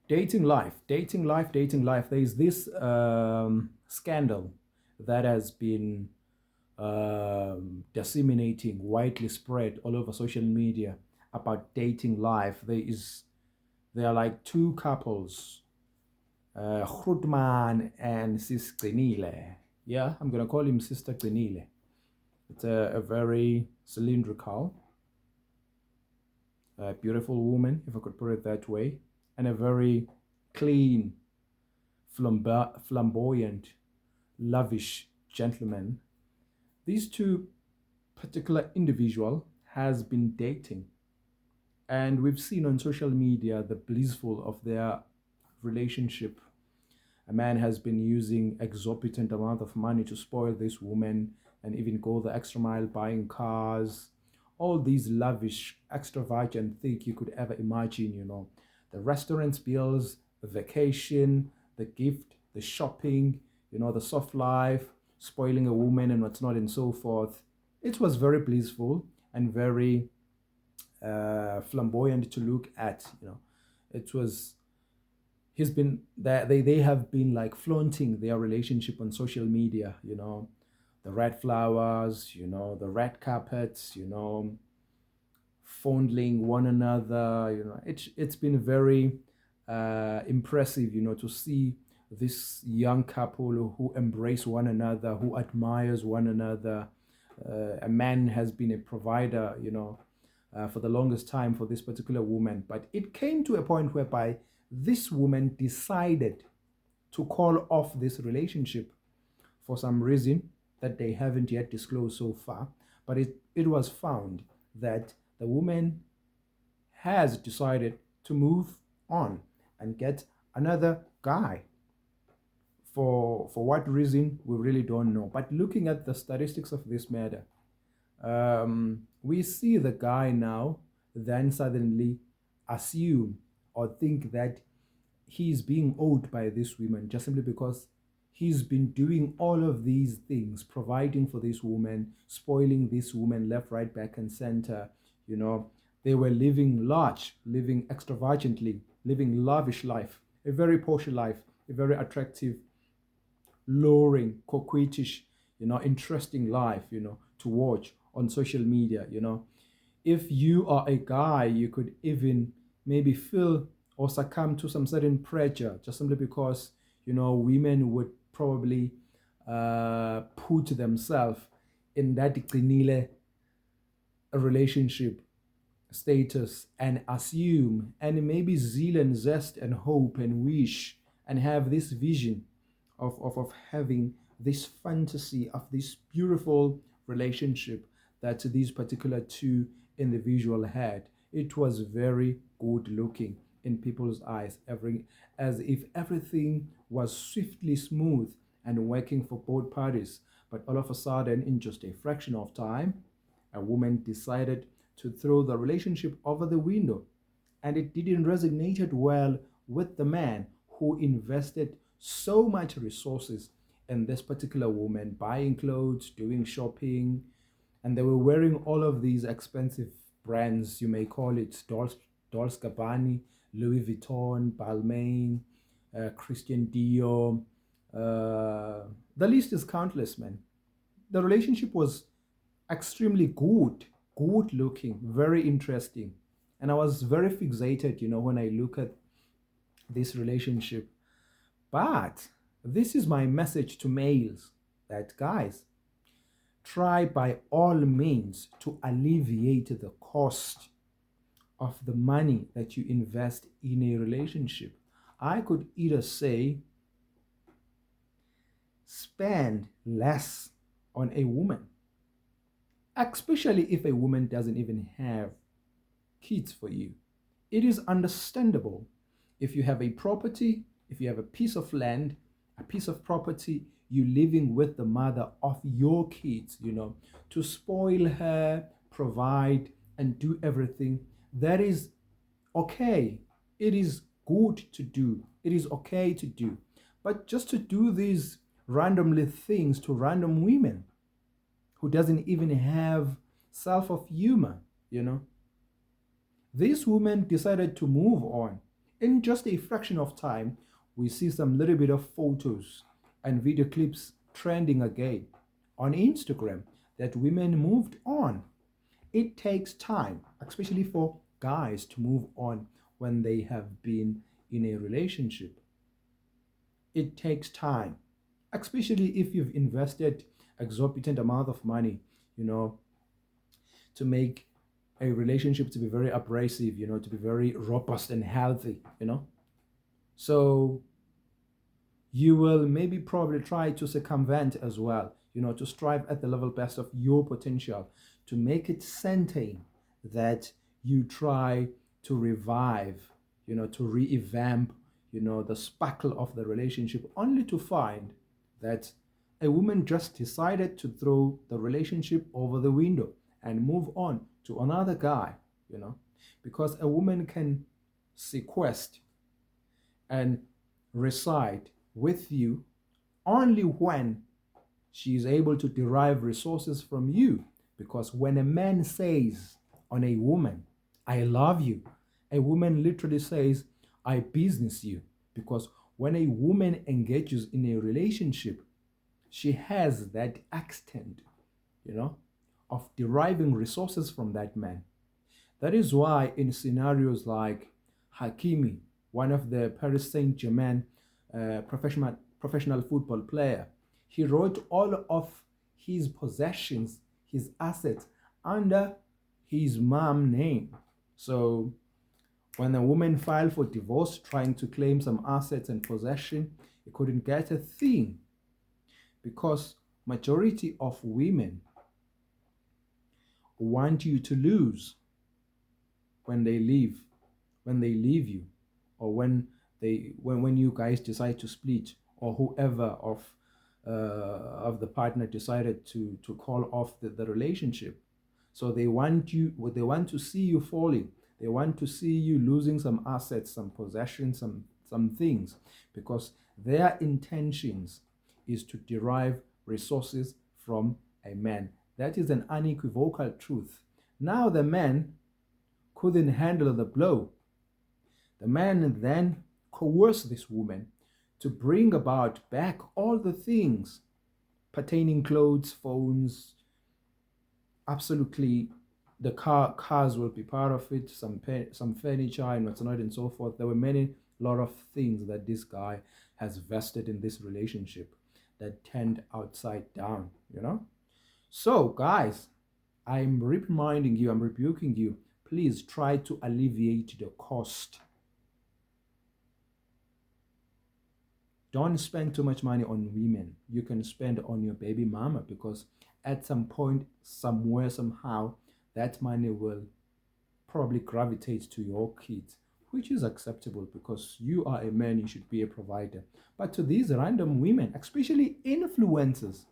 Dating life. There is this scandal that has been disseminating, widely spread all over social media about dating life. There are like two couples, Grootman and Sis Grenile. Yeah, I'm gonna call him Sister Grenile. It's a very cylindrical, beautiful woman, if I could put it that way, and a very clean, flamboyant, lavish gentleman. These two particular individual has been dating, and we've seen on social media the blissful of their relationship. A man has been using exorbitant amount of money to spoil this woman and even go the extra mile buying cars, all these lavish, extravagant things you could ever imagine, The restaurants bills, the vacation, the gift, the shopping, the soft life, spoiling a woman and what's not and so forth. It was very blissful and very flamboyant to look at. It was he's been that they have been like flaunting their relationship on social media, the red flowers, the red carpets, fondling one another, it's been very impressive, to see this young couple who embrace one another, who admires one another. A man has been a provider, for the longest time for this particular woman. But it came to a point whereby this woman decided to call off this relationship for some reason that they haven't yet disclosed so far. But it was found that the woman has decided to move on and get another guy. For what reason, we really don't know. But looking at the statistics of this matter, we see the guy now then suddenly assume or think that he's being owed by this woman just simply because he's been doing all of these things, providing for this woman, spoiling this woman left, right, back, and center. They were living large, living extravagantly, living lavish life, a very posh life, a very attractive, luring, coquettish, interesting life, to watch on social media. If you are a guy, you could even maybe feel or succumb to some certain pressure just simply because, women would probably put themselves in that Gcinile relationship status and assume and maybe zeal and zest and hope and wish and have this vision of having this fantasy of this beautiful relationship that these particular two individual had. It was very good looking in people's eyes, as if everything was swiftly smooth and working for both parties. But all of a sudden, in just a fraction of time, a woman decided to throw the relationship over the window, and it didn't resonate well with the man who invested so much resources in this particular woman, buying clothes, doing shopping, and they were wearing all of these expensive brands, you may call it Dolce Gabbana, Louis Vuitton, Balmain, Christian Dior. The list is countless, man. The relationship was extremely good looking, very interesting. And I was very fixated, when I look at this relationship. But this is my message to males that, guys, try by all means to alleviate the cost of the money that you invest in a relationship. I could either say spend less on a woman, especially if a woman doesn't even have kids for you. It is understandable if you have a property, if you have a piece of land, a piece of property, you living with the mother of your kids, to spoil her, provide, and do everything. That is okay. It is good to do. It is okay to do. But just to do these randomly things to random women who doesn't even have self of humor, this woman decided to move on. In just a fraction of time, we see some little bit of photos and video clips trending again on Instagram that women moved on. It takes time, especially for guys, to move on when they have been in a relationship. It takes time, especially if you've invested exorbitant amount of money, you know, to make a relationship to be very abrasive, to be very robust and healthy. So you will maybe probably try to circumvent as well, to strive at the level best of your potential, to make it certain that you try to revive, to revamp, the sparkle of the relationship, only to find that a woman just decided to throw the relationship over the window and move on to another guy, because a woman can sequester and reside with you only when she is able to derive resources from you. Because when a man says on a woman, I love you, a woman literally says, I business you. Because when a woman engages in a relationship, she has that extent, you know, of deriving resources from that man. That is why in scenarios like Hakimi, one of the Paris Saint-Germain professional football player, he wrote all of his possessions, his assets, under his mom name. So when a woman filed for divorce trying to claim some assets and possession, he couldn't get a thing, because majority of women want you to lose when they leave you, or when you guys decide to split, or whoever of the partner decided to call off the relationship. So they want to see you falling. They want to see you losing some assets, some possessions, some things, because their intentions is to derive resources from a man. That is an unequivocal truth. Now the man couldn't handle the blow. The man then coerced this woman to bring about back all the things pertaining clothes, phones, absolutely the cars will be part of it, some furniture and what's not and so forth. There were many lot of things that this guy has vested in this relationship that turned upside down. So guys, I'm reminding you, I'm rebuking you, please try to alleviate the cost. Don't spend too much money on women. You can spend on your baby mama, because at some point, somewhere, somehow, that money will probably gravitate to your kids, which is acceptable because you are a man, you should be a provider. But to these random women, especially influencers,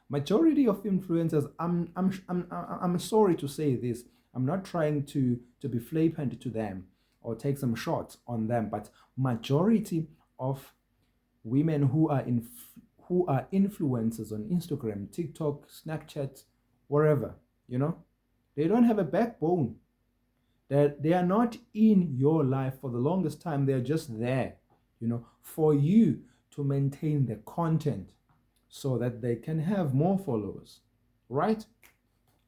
majority of influencers, I'm sorry to say this, I'm not trying to be flippant to them or take some shots on them, but majority of women who are influencers on Instagram, TikTok, Snapchat, wherever, they don't have a backbone. They are not in your life for the longest time. They're just there, for you to maintain the content so that they can have more followers, right?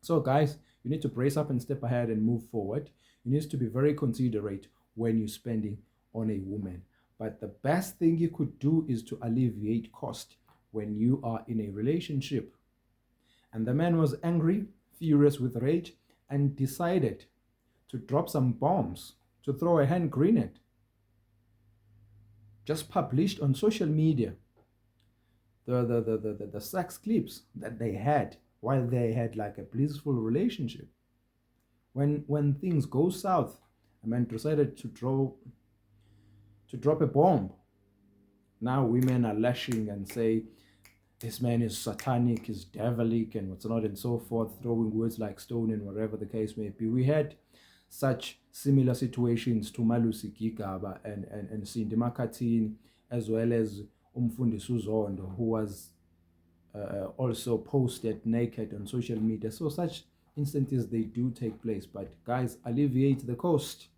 So guys, you need to brace up and step ahead and move forward. You need to be very considerate when you're spending on a woman. But the best thing you could do is to alleviate cost when you are in a relationship. And the man was angry, furious with rage, and decided to drop some bombs, to throw a hand grenade. Just published on social media the sex clips that they had while they had like a blissful relationship. When things go south, a man decided to drop a bomb. Now women are lashing and say this man is satanic, is devilic, and what's not and so forth, throwing words like stone and whatever the case may be. We had such similar situations to Malusi Gigaba and Cindy Makatini, as well as Umfundi Suzondo, who was also posted naked on social media. So such instances, they do take place. But guys, alleviate the cost.